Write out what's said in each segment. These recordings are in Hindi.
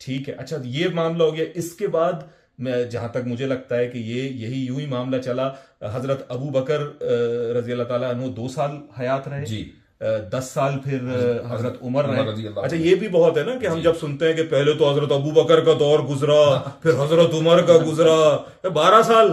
ठीक है, अच्छा ये मामला हो गया। इसके बाद मैं जहां तक मुझे लगता है कि ये यही यूं ही मामला चला। हजरत अबू बकर रजी अल्लाह ताला अन्हु 2 साल हयात रहे। जी। 10 साल फिर हजरत उमर रहे। रजी अल्लाह अच्छा अन्हु। ये भी बहुत है ना कि हम जी। जब सुनते हैं कि पहले तो हजरत अबू बकर का दौर गुजरा, फिर हजरत उमर का गुजरा, 12 साल।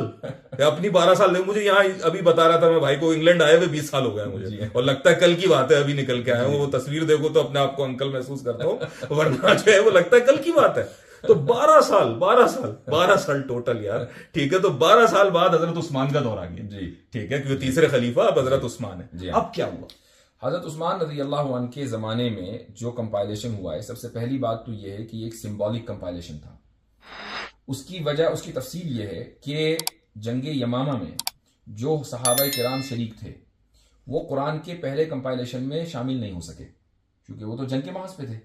अपनी 12 साल मुझे यहाँ अभी बता रहा था मैं भाई को, इंग्लैंड आए हुए 20 साल हो गए मुझे, और लगता है कल की बात है, अभी निकल के आया हूँ। वो तस्वीर देखो तो अपने आप को अंकल महसूस करता हूँ, वरना जो है वो लगता है कल की बात है। तो 12 साल टोटल यार। ठीक है, तो 12 साल बाद हजरत उस्मान का दौर आ गया। जी। ठीक है, क्योंकि तीसरे खलीफा अब हजरत उस्मान है। जी। अब क्या हुआ? हजरत उस्मान रजी अल्लाह अन्हु के ज़माने में जो कंपाइलेशन हुआ है, सबसे पहली बात तो यह है कि एक सिंबॉलिक कंपाइलेशन था। उसकी वजह, उसकी तफसील यह है कि जंग यमामा में जो सहाबा किराम शरीक थे वो कुरान के पहले कंपाइलेशन में शामिल नहीं हो सके, क्योंकि वो तो जंग के महाज पे थे।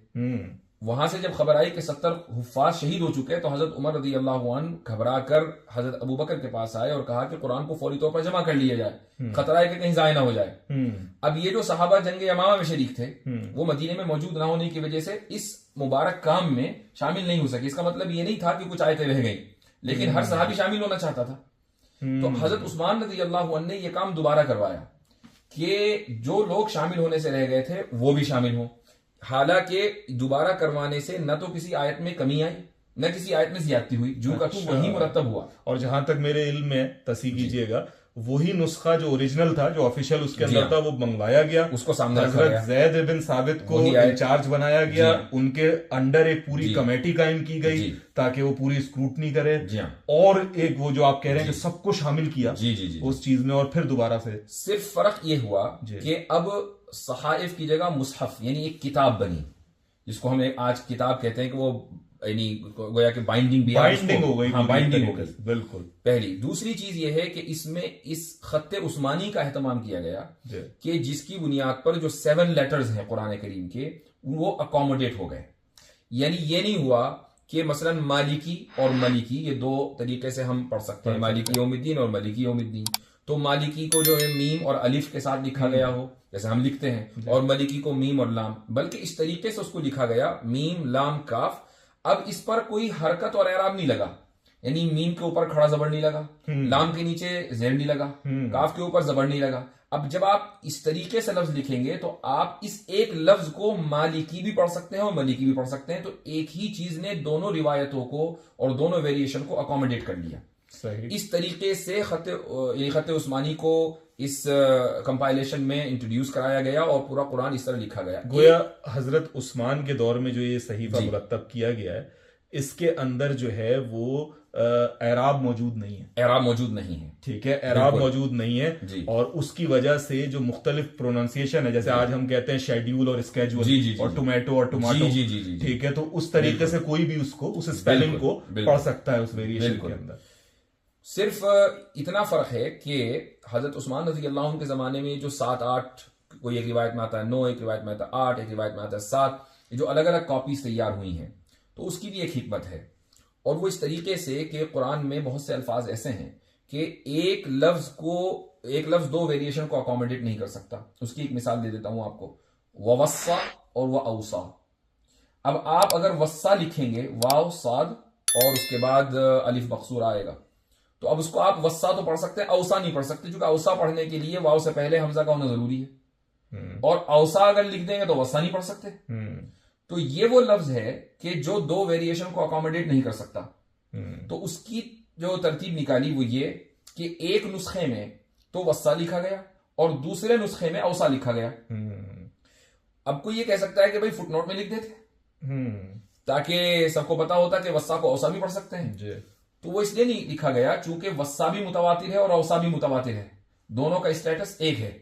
वहां से जब खबर आई कि 70 हुफ्फाज शहीद हो चुके हैं, तो हजरत उमर रदी अल्लाह अन्हु घबरा कर हजरत अबू बकर के पास आए और कहा कि कुरान को फौरी तौर पर जमा कर लिया जाए, खतरा है कि कहीं जाया ना हो जाए। अब ये जो सहाबा जंग यमामा में शरीक थे वो मदीने में मौजूद ना होने की वजह से इस मुबारक काम में शामिल नहीं हो सके। इसका मतलब ये नहीं था कि कुछ आयतें रह गई, लेकिन हर सहाबी शामिल होना चाहता था। तो हजरत उस्मान रदी अल्लाह अन्हु ने यह काम दोबारा करवाया कि जो लोग शामिल होने से रह गए थे वो भी शामिल हों। हालांकि दोबारा करवाने से न तो किसी आयत में कमी आई, न किसी आयत में ज्यादती हुई, जो का तो वही मुरतब हुआ। और जहां तक मेरे इल्म में तसी कीजिएगा, वही नुस्खा जो ओरिजिनल था, जो ऑफिशियल उसके अंदर था, वो मंगवाया गया, उसको सामने रखा हजरत गया। ज़ैद इब्न साबित को इंचार्ज बनाया गया, उनके अंडर एक पूरी कमेटी कायम की गई ताकि वो पूरी स्क्रूटनी करे, और एक वो जो आप कह रहे हैं कि सबको शामिल किया उस चीज में, और फिर दोबारा से सिर्फ फर्क ये हुआ कि अब सहाइफ की जगह मुसहफ यानी एक किताब बनी, जिसको हम आज किताब कहते हैं कि वो यानी गोया कि बाइंडिंग हो गई। हाँ, बाइंडिंग हो गई, बिल्कुल। पहली। दूसरी चीज ये है कि इसमें इस खत्ते उस्मानी का एहतमाम किया गया कि जिसकी बुनियाद पर जो 7 लेटर्स हैं कुरान करीम के, वो अकोमोडेट हो गए। यानी ये नहीं हुआ कि मसलन मालिकी और मलिकी, ये 2 तरीके से हम पढ़ सकते हैं, मालिकी यौमिद्दीन और मलिकी यौमिद्दीन। तो मालिकी को जो है मीम और अलिफ के साथ लिखा गया हो, जैसे हम लिखते हैं, और मलिकी को मीम और लाम, बल्कि इस तरीके से उसको लिखा गया, मीम लाम काफ। अब इस पर कोई हरकत और एराब नहीं लगा, यानी मीम के ऊपर खड़ा जबर नहीं लगा, लाम के नीचे जेर नहीं लगा, काफ के ऊपर जबर नहीं लगा। अब जब आप इस तरीके से लफ्ज लिखेंगे तो आप इस एक लफ्ज को मालिकी भी पढ़ सकते हैं और मलिकी भी पढ़ सकते हैं। तो एक ही चीज ने दोनों रिवायतों को और दोनों वेरिएशन को अकोमोडेट कर लिया। सही। इस तरीके से खत उस्मानी को इस कंपाइलेशन में इंट्रोड्यूस कराया गया और पूरा कुरान इस तरह लिखा गया। गोया हजरत उस्मान के दौर में जो ये सहीफा मुरतब किया गया है, इसके अंदर जो है वो एराब मौजूद नहीं है। एराब मौजूद नहीं है, ठीक है, एराब मौजूद नहीं है, और उसकी वजह से जो मुख्तलिफ प्रोनाउंसिएशन है, जैसे आज हम कहते हैं शेड्यूल और स्केड्यूल और टोमेटो और टोमाटो, ठीक है, तो उस तरीके से कोई भी उसको, उस स्पेलिंग को पढ़ सकता है उस वेरिएशन के अंदर। सिर्फ इतना फर्क है कि हजरत उस्मान रज़ी अल्लाह अन्हु के जमाने में जो 7-8, कोई एक रिवायत में आता है 9, एक रिवायत में आता है 8, एक रिवायत में आता है 7, जो अलग अलग कॉपीज तैयार हुई हैं, तो उसकी भी एक हिकमत है। और वो इस तरीके से कि कुरान में बहुत से अल्फाज ऐसे हैं कि एक लफ्ज 2 वेरिएशन को अकोमोडेट नहीं कर सकता। उसकी एक मिसाल दे देता हूं आपको, ववस्सा और वअौसा। अब आप अगर वस्सा लिखेंगे, वाव साद और उसके बाद अलिफ मकसूर आएगा, तो अब उसको आप वस्सा तो पढ़ सकते हैं, औसा नहीं पढ़ सकते, क्योंकि औसा पढ़ने के लिए वाव से पहले हमजा का होना जरूरी है, और औसा अगर लिख देंगे तो वस्सा नहीं पढ़ सकते। तो ये वो लफ्ज है कि जो 2 वेरिएशन को अकोमोडेट नहीं कर सकता। तो उसकी जो तरतीब निकाली वो ये कि एक नुस्खे में तो वस्सा लिखा गया और दूसरे नुस्खे में औसा लिखा गया। अब कोई ये कह सकता है कि भाई फुटनोट में लिख देते, ताकि सबको पता होता कि वस्सा को औसा भी पढ़ सकते हैं। तो वो इसलिए नहीं लिखा गया चूंकि वस्सा भी मुतवातिर है और औसा भी मुतवातिर है, दोनों का स्टेटस एक है।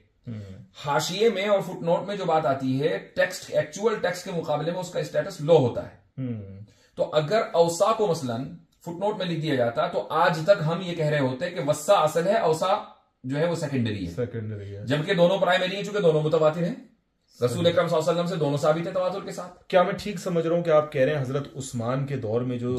हाशिये में और फुटनोट में जो बात आती है, टेक्स्ट, एक्चुअल टेक्स्ट के मुकाबले में उसका स्टेटस लो होता है। तो अगर औसा को मसलन फुटनोट में लिख दिया जाता तो आज तक हम ये कह रहे होते कि वस्सा असल है, औसा जो है वो सेकेंडरी है, जबकि दोनों प्राइमरी है, चूंकि दोनों मुतवातिर हैं। रसूल अकरम सल्लल्लाहु अलैहि वसल्लम से दोनों साबित है तवातुर के साथ। क्या मैं ठीक समझ रहा हूं कि आप कह रहे हैं हजरत उस्मान के दौर में जो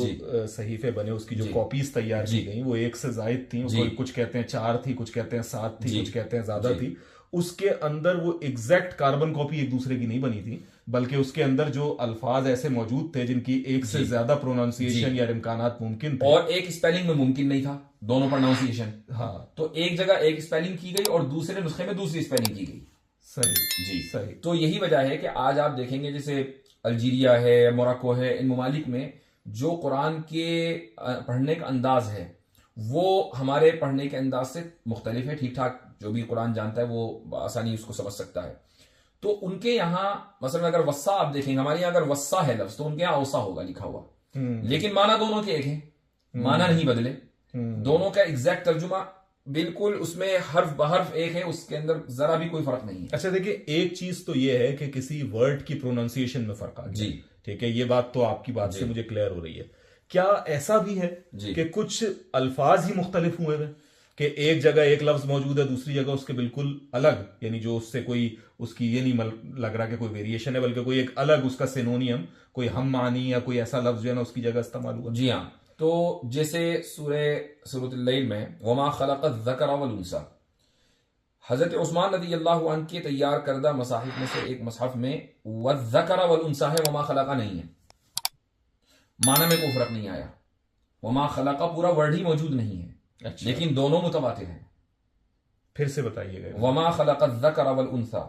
सहीफे बने, उसकी जो कॉपीज तैयार की गई, वो 1 से जायद थी, कुछ कहते हैं 4 थी, कुछ कहते हैं 7 थी, कुछ कहते हैं ज्यादा थी। उसके अंदर वो एग्जैक्ट कार्बन कॉपी एक दूसरे की नहीं बनी थी, बल्कि उसके अंदर जो अल्फाज ऐसे मौजूद थे जिनकी एक से ज्यादा प्रोनाउंसिएशन या इम्कानात मुमकिन थे, और एक स्पेलिंग में मुमकिन नहीं था दोनों प्रोनाउंसिएशन। हाँ, तो एक जगह एक स्पेलिंग की गई और दूसरे नुस्खे में दूसरी स्पेलिंग की गई। सही जी सही। तो यही वजह है कि आज आप देखेंगे जैसे अल्जीरिया है, मोरक्को है, इन ममालिक में जो कुरान के पढ़ने का अंदाज है वो हमारे पढ़ने के अंदाज से मुख्तलिफ है। ठीक ठाक जो भी कुरान जानता है वो आसानी उसको समझ सकता है। तो उनके यहाँ मसलन अगर वस्सा आप देखेंगे, हमारे यहाँ अगर वस्सा है लफ्ज तो उनके यहाँ औसा होगा लिखा हुआ, लेकिन माना दोनों के एक है, माना नहीं बदले, दोनों का एग्जैक्ट तर्जुमा बिल्कुल उसमें हर्फ बहर्फ एक है, उसके अंदर जरा भी कोई फर्क नहीं है। अच्छा देखिए, एक चीज तो ये है कि किसी वर्ड की प्रोनाउंसिएशन में फर्क आ गया, जी ठीक है, ये बात तो आपकी बात से मुझे क्लियर हो रही है। क्या ऐसा भी है कि कुछ अल्फाज ही मुख्तलिफ हुए हैं, कि एक जगह एक लफ्ज मौजूद है, दूसरी जगह उसके बिल्कुल अलग, यानी जो उससे कोई उसकी ये नहीं लग रहा कि कोई वेरिएशन है, बल्कि कोई एक अलग उसका सिनोनियम, कोई हम मानी या कोई ऐसा लफ्ज जो है ना उसकी जगह इस्तेमाल हुआ? जी हाँ। तो जैसे सूरह लैल में वमा खलक़त ज़कर वल उन्सा, हजरत उस्मान रज़ी अल्लाहु अन्हु के तैयार करदा मसाहिफ में से एक मसहफ में वज़कर वल उन्सा है, वमा खलक़ा नहीं है, माना में कोई फर्क नहीं आया। वमा खलक़ा पूरा वर्ड ही मौजूद नहीं है, अच्छा। लेकिन दोनों मुतवातिर हैं। फिर से बताइएगा। वमा खलक़त ज़कर वल उन्सा,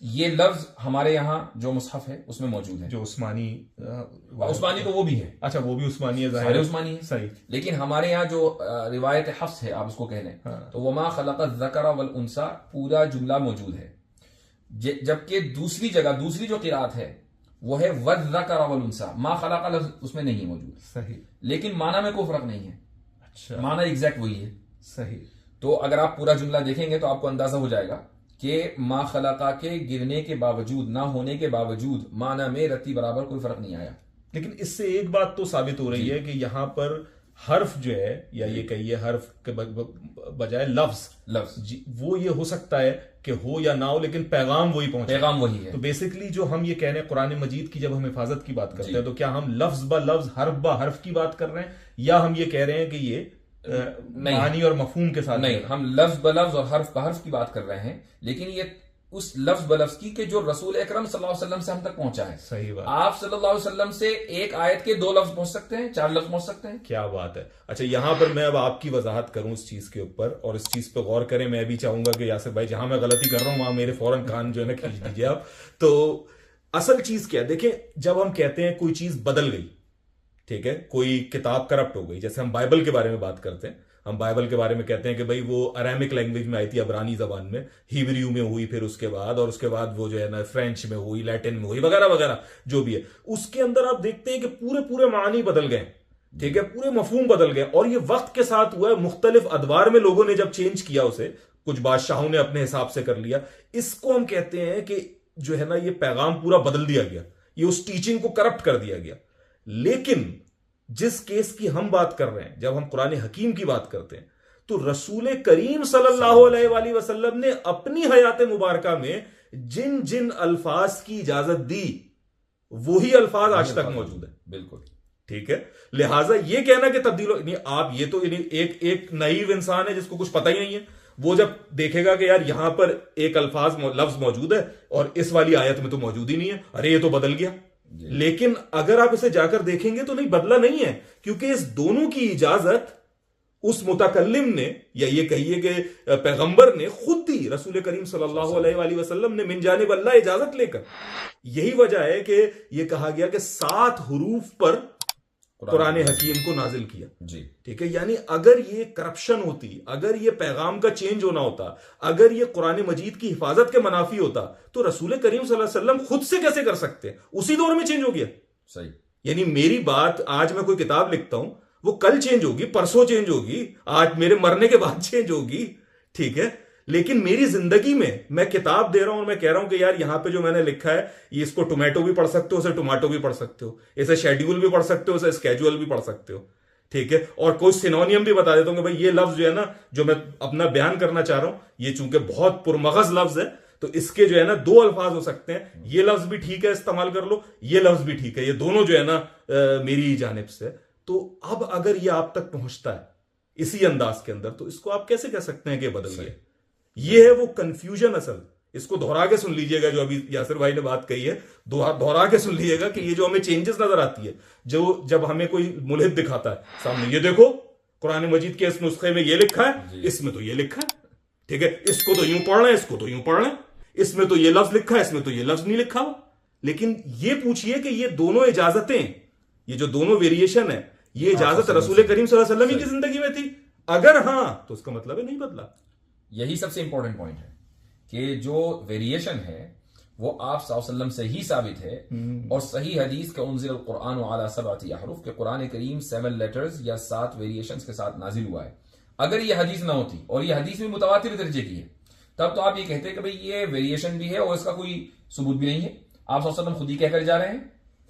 ये लफ्ज हमारे यहाँ जो मुसहफ है उसमें मौजूद है, जो उस्मानी तो वो भी है, अच्छा वो भी उस्मानी है, सारे उस्मानी है, सही। लेकिन हमारे यहाँ जो रिवायत हफ्स है आप उसको कह लें, हाँ। तो वमा खलक़त ज़कर वल उन्सा पूरा जुमला मौजूद है, जबकि दूसरी जगह दूसरी जो क़िराअत है वो है वज़कर वल उन्सा, मा खलक़ा लफ्ज उसमें नहीं है मौजूद, सही, लेकिन माना में कोई फर्क नहीं है। अच्छा, माना एग्जैक्ट वही है, सही। तो अगर आप पूरा जुमला देखेंगे तो आपको अंदाजा हो जाएगा कि मा खलक़ा के गिरने के बावजूद, ना होने के बावजूद माना में रत्ती बराबर कोई फर्क नहीं आया। लेकिन इससे एक बात तो साबित हो रही है कि यहाँ पर हर्फ जो है, या ये कहिए हर्फ के बजाय लफ्ज वो ये हो सकता है कि हो या ना हो, लेकिन पैगाम वही पहुंचे, पैगाम वही है। तो बेसिकली जो हम ये कह रहे हैं कुरान मजीद की जब हम हिफाजत की बात करते हैं, तो क्या हम लफ्ज ब लफ्ज हर्फ ब हर्फ की बात कर रहे हैं, या हम ये कह रहे हैं कि ये मानी और मफहूम के साथ? नहीं, हम लफ्ज ब लफ्ज और हर्फ ब हर्फ की बात कर रहे हैं, लेकिन ये उस लफ्ज ब लफ्ज की कि जो रसूल अकरम सल्लल्लाहु अलैहि वसल्लम से हम तक पहुंचा है। सही बात। आप सल्लल्लाहु अलैहि वसल्लम से एक आयत के 2 लफ्ज पहुंच सकते हैं, 4 लफ्ज पहुंच सकते हैं। क्या बात है। अच्छा, यहां पर मैं अब आपकी वजाहत करूं इस चीज के ऊपर, और इस चीज पे गौर करें। मैं भी चाहूंगा कि यासिर भाई जहां मैं गलती कर रहा हूं वहां मेरे फौरन कान जो है ना खींच दीजिए आप। तो असल चीज क्या है, देखिए, जब हम कहते हैं कोई चीज बदल गई, ठीक है, कोई किताब करप्ट हो गई, जैसे हम बाइबल के बारे में बात करते हैं, हम बाइबल के बारे में कहते हैं कि भाई वो अरामिक लैंग्वेज में आई थी, अबरानी जबान में, हिब्रू में हुई, फिर उसके बाद वो जो है ना फ्रेंच में हुई, लैटिन में हुई, वगैरह वगैरह जो भी है, उसके अंदर आप देखते हैं कि पूरे पूरे मानी बदल गए, ठीक है, पूरे मफहूम बदल गए, और ये वक्त के साथ हुआ है। मुख्तलिफ अदवार में लोगों ने जब चेंज किया उसे, कुछ बादशाहों ने अपने हिसाब से कर लिया। इसको हम कहते हैं कि जो है ना ये पैगाम पूरा बदल दिया गया, ये उस टीचिंग को करप्ट कर दिया गया। लेकिन जिस केस की हम बात कर रहे हैं, जब हम कुरान हकीम की बात करते हैं, तो रसूल करीम सल्लल्लाहु अलैहि वसल्लम ने अपनी हयात मुबारका में जिन जिन अल्फाज की इजाजत दी, वही अल्फाज आज तक मौजूद है। बिल्कुल ठीक है। लिहाजा ये कहना कि तब्दील नहीं, आप ये तो एक नईव इंसान है जिसको कुछ पता ही नहीं है, वो जब देखेगा कि यार यहां पर एक लफ्ज मौजूद है और इस वाली आयत में तो मौजूद ही नहीं है, अरे ये तो बदल गया। लेकिन अगर आप इसे जाकर देखेंगे तो नहीं, बदला नहीं है, क्योंकि इस दोनों की इजाजत उस मुतकल्लिम ने, या ये कहिए कि पैगंबर ने खुद दी, रसूल करीम सल्लल्लाहु अलैहि वसल्लम ने मिन जानिब अल्लाह इजाजत लेकर। यही वजह है कि यह कहा गया कि 7 हुरूफ पर कुरान हकीम को नाजिल किया जी। ठीक है। यानी अगर ये करप्शन होती, अगर ये पैगाम का चेंज होना होता, अगर ये कुरान मजीद की हिफाजत के मनाफी होता, तो रसूल करीम सल्लल्लाहु अलैहि वसल्लम खुद से कैसे कर सकते? उसी दौर में चेंज हो गया। सही। यानी मेरी बात, आज मैं कोई किताब लिखता हूं, वो कल चेंज होगी, परसों चेंज होगी, आज मेरे मरने के बाद चेंज होगी, ठीक है। लेकिन मेरी जिंदगी में मैं किताब दे रहा हूं और मैं कह रहा हूं कि यार यहां पे जो मैंने लिखा है, ये इसको टोमेटो भी पढ़ सकते हो, इसे टोमेटो भी पढ़ सकते हो, इसे शेड्यूल भी पढ़ सकते हो, इसे स्केजुअल भी पढ़ सकते हो, ठीक है। और कोई सिनोनियम भी बता देता हूं कि भाई ये लफ्ज जो है ना, जो मैं अपना बयान करना चाह रहा हूं, ये चूंकि बहुत पुरमगज लफ्ज है, तो इसके जो है ना 2 अल्फाज हो सकते हैं, ये लफ्ज भी ठीक है इस्तेमाल कर लो, ये लफ्ज भी ठीक है, ये दोनों जो है ना मेरी जानिब से। तो अब अगर ये आप तक पहुंचता है इसी अंदाज के अंदर, तो इसको आप कैसे कह सकते हैं कि बदल गया? ये है वो कंफ्यूजन। असल इसको दोहरा के सुन लीजिएगा, जो अभी यासिर भाई ने बात कही है, दोहरा के सुन लीजिएगा कि ये जो हमें चेंजेस नजर आती है, जो जब हमें कोई मुल्हिद दिखाता है सामने, ये देखो कुरान मजीद के इस नुस्खे में ये लिखा है, इसमें तो ये लिखा है, ठीक है, इसको तो यूं पढ़ रहे हैं, इसको तो यूं पढ़ रहे हैं, इसमें तो ये लफ्ज लिखा है, इसमें तो ये लफ्ज नहीं लिखा हुआ। लेकिन ये पूछिए कि ये दोनों इजाजतें, ये जो दोनों वेरिएशन है, ये इजाजत रसूल करीम सल्लल्लाहु अलैहि वसल्लम की जिंदगी में थी? अगर हां तो उसका मतलब है नहीं बदला। यही सबसे इंपॉर्टेंट पॉइंट है कि जो वेरिएशन है वो आप सल्लल्लाहु अलैहि वसल्लम से ही साबित है, और सही हदीस के उनज़िल कुरान अला सबअती अहरूफ के कुरान करीम 7 लेटर्स या 7 वेरिएशंस के साथ नाजिल हुआ है। अगर ये हदीस ना होती और ये हदीस भी मुतवातिर दर्जे की है, तब तो आप ये कहते कि भाई ये वेरिएशन भी है और इसका कोई सबूत भी नहीं है। आप सल्लल्लाहु अलैहि वसल्लम खुद ही कहकर जा रहे हैं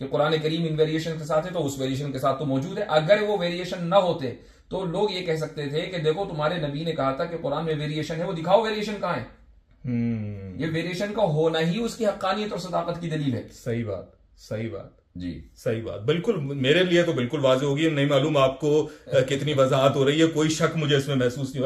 कि कुरान करीम इन वेरिएशन के साथ है, तो उस वेरिएशन के साथ तो मौजूद है। अगर वो वेरिएशन ना होते तो लोग ये कह सकते थे कि देखो तुम्हारे नबी ने कहा था कि कुरान में वेरिएशन है, वो दिखाओ वेरिएशन कहां है। ये वेरिएशन का होना ही उसकी हक्कानियत और सदाकत की दलील है। सही बात, सही बात जी, सही बात, बिल्कुल मेरे लिए तो बिल्कुल वाज़ेह होगी। नहीं मालूम आपको कितनी वजाहत हो रही है, कोई शक मुझे इसमें महसूस नहीं हो रहा।